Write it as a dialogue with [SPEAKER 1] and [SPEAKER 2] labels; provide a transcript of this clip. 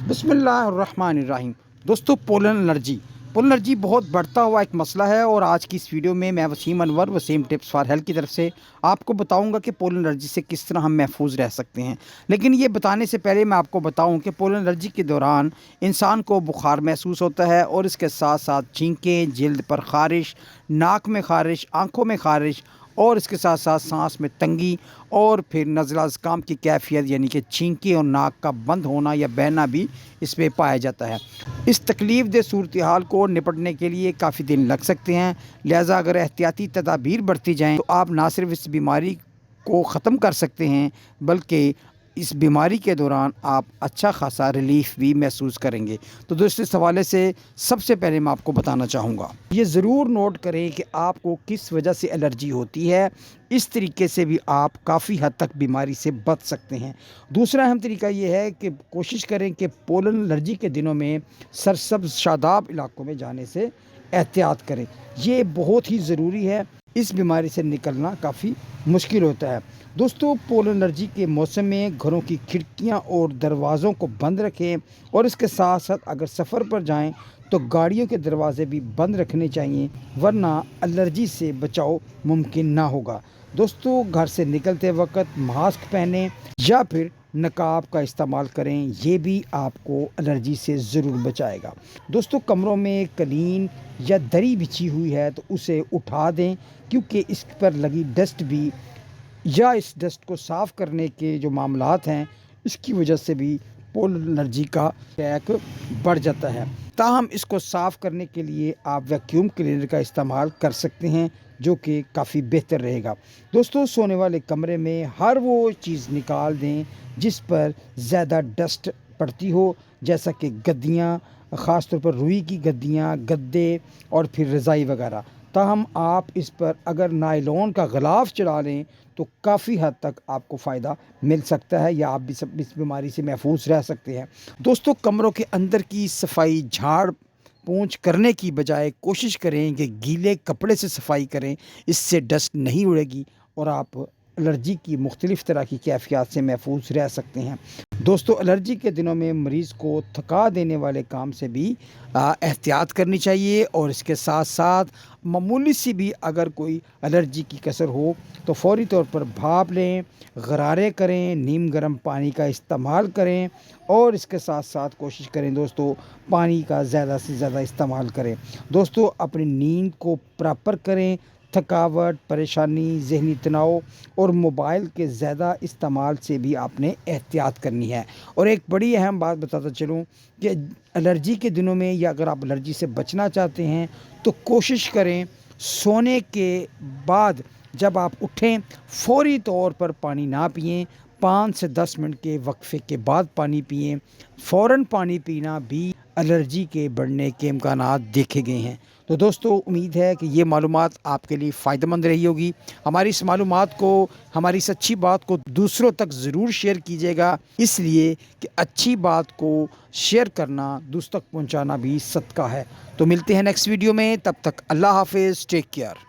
[SPEAKER 1] بسم اللہ الرحمن الرحیم۔ دوستو، پولن الرجی بہت بڑھتا ہوا ایک مسئلہ ہے، اور آج کی اس ویڈیو میں وسیم انور وسیم ٹپس فار ہیلتھ کی طرف سے آپ کو بتاؤں گا کہ پولن الرجی سے کس طرح ہم محفوظ رہ سکتے ہیں۔ لیکن یہ بتانے سے پہلے میں آپ کو بتاؤں کہ پولن الرجی کے دوران انسان کو بخار محسوس ہوتا ہے، اور اس کے ساتھ ساتھ چھینکیں، جلد پر خارش، ناک میں خارش، آنکھوں میں خارش، اور اس کے ساتھ ساتھ سانس میں تنگی، اور پھر نزلہ زکام کی کیفیت یعنی کہ چھینکی اور ناک کا بند ہونا یا بہنا بھی اس میں پایا جاتا ہے۔ اس تکلیف دہ صورتحال کو نپٹنے کے لیے کافی دن لگ سکتے ہیں، لہٰذا اگر احتیاطی تدابیر برتی جائیں تو آپ نہ صرف اس بیماری کو ختم کر سکتے ہیں، بلکہ اس بیماری کے دوران آپ اچھا خاصا ریلیف بھی محسوس کریں گے۔ تو دوستو، اس حوالے سے سب سے پہلے میں آپ کو بتانا چاہوں گا، یہ ضرور نوٹ کریں کہ آپ کو کس وجہ سے الرجی ہوتی ہے۔ اس طریقے سے بھی آپ کافی حد تک بیماری سے بچ سکتے ہیں۔ دوسرا اہم طریقہ یہ ہے کہ کوشش کریں کہ پولن الرجی کے دنوں میں سرسبز شاداب علاقوں میں جانے سے احتیاط کریں، یہ بہت ہی ضروری ہے۔ اس بیماری سے نکلنا کافی مشکل ہوتا ہے۔ دوستو، پولن الرجی کے موسم میں گھروں کی کھڑکیاں اور دروازوں کو بند رکھیں، اور اس کے ساتھ ساتھ اگر سفر پر جائیں تو گاڑیوں کے دروازے بھی بند رکھنے چاہیے، ورنہ الرجی سے بچاؤ ممکن نہ ہوگا۔ دوستو، گھر سے نکلتے وقت ماسک پہنیں یا پھر نقاب کا استعمال کریں، یہ بھی آپ کو الرجی سے ضرور بچائے گا۔ دوستو، کمروں میں قالین یا دری بچھی ہوئی ہے تو اسے اٹھا دیں، کیونکہ اس پر لگی ڈسٹ بھی یا اس ڈسٹ کو صاف کرنے کے جو معاملات ہیں، اس کی وجہ سے بھی پولن الرجی کا اٹیک بڑھ جاتا ہے۔ تاہم اس کو صاف کرنے کے لیے آپ ویکیوم کلینر کا استعمال کر سکتے ہیں، جو کہ کافی بہتر رہے گا۔ دوستو، سونے والے کمرے میں ہر وہ چیز نکال دیں جس پر زیادہ ڈسٹ پڑتی ہو، جیسا کہ گدیاں، خاص طور پر روئی کی گدیاں، گدے اور پھر رضائی وغیرہ۔ تاہم آپ اس پر اگر نائلون کا غلاف چڑھا لیں تو کافی حد تک آپ کو فائدہ مل سکتا ہے، یا آپ بھی اس بیماری سے محفوظ رہ سکتے ہیں۔ دوستو، کمروں کے اندر کی صفائی جھاڑ پونچھ کرنے کی بجائے کوشش کریں کہ گیلے کپڑے سے صفائی کریں، اس سے ڈسٹ نہیں اڑے گی اور آپ الرجی کی مختلف طرح کی کیفیات سے محفوظ رہ سکتے ہیں۔ دوستو، الرجی کے دنوں میں مریض کو تھکا دینے والے کام سے بھی احتیاط کرنی چاہیے، اور اس کے ساتھ ساتھ معمولی سی بھی اگر کوئی الرجی کی کثر ہو تو فوری طور پر بھاپ لیں، غرارے کریں، نیم گرم پانی کا استعمال کریں، اور اس کے ساتھ ساتھ کوشش کریں دوستو پانی کا زیادہ سے زیادہ استعمال کریں۔ دوستو، اپنی نیند کو پراپر کریں۔ تھکاوٹ، پریشانی، ذہنی تناؤ اور موبائل کے زیادہ استعمال سے بھی آپ نے احتیاط کرنی ہے۔ اور ایک بڑی اہم بات بتاتا چلوں کہ الرجی کے دنوں میں، یا اگر آپ الرجی سے بچنا چاہتے ہیں تو کوشش کریں سونے کے بعد جب آپ اٹھیں فوری طور پر پانی نہ پئیں، 5 سے 10 منٹ کے وقفے کے بعد پانی پئیں۔ فوراً پانی پینا بھی الرجی کے بڑھنے کے امکانات دیکھے گئے ہیں۔ تو دوستو، امید ہے کہ یہ معلومات آپ کے لیے فائدہ مند رہی ہوگی۔ ہماری اس معلومات کو، ہماری اس اچھی بات کو دوسروں تک ضرور شیئر کیجیے گا، اس لیے کہ اچھی بات کو شیئر کرنا، دوسروں تک پہنچانا بھی صدقہ ہے۔ تو ملتے ہیں نیکسٹ ویڈیو میں، تب تک اللہ حافظ، ٹیک کیئر۔